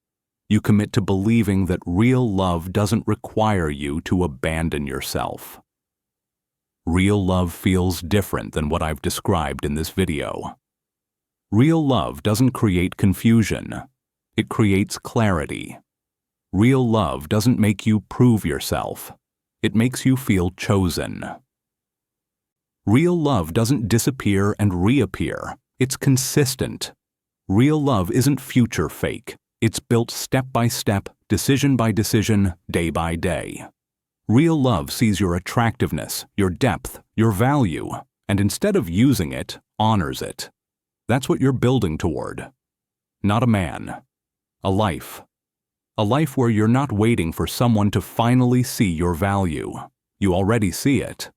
You commit to believing that real love doesn't require you to abandon yourself. Real love feels different than what I've described in this video. Real love doesn't create confusion. It creates clarity. Real love doesn't make you prove yourself. It makes you feel chosen. Real love doesn't disappear and reappear. It's consistent. Real love isn't future fake. It's built step by step, decision by decision, day by day. Real love sees your attractiveness, your depth, your value, and instead of using it, honors it. That's what you're building toward. Not a man. A life. A life where you're not waiting for someone to finally see your value. You already see it.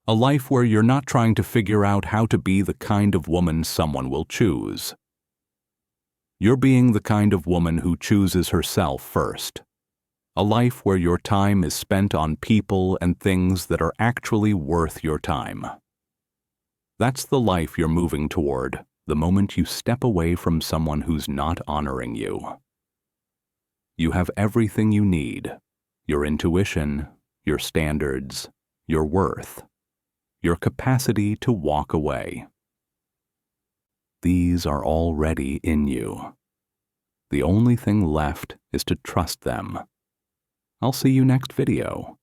A life where you're not trying to figure out how to be the kind of woman someone will choose. You're being the kind of woman who chooses herself first. A life where your time is spent on people and things that are actually worth your time. That's the life you're moving toward the moment you step away from someone who's not honoring you. You have everything you need: your intuition, your standards, your worth, your capacity to walk away. These are already in you. The only thing left is to trust them. I'll see you next video.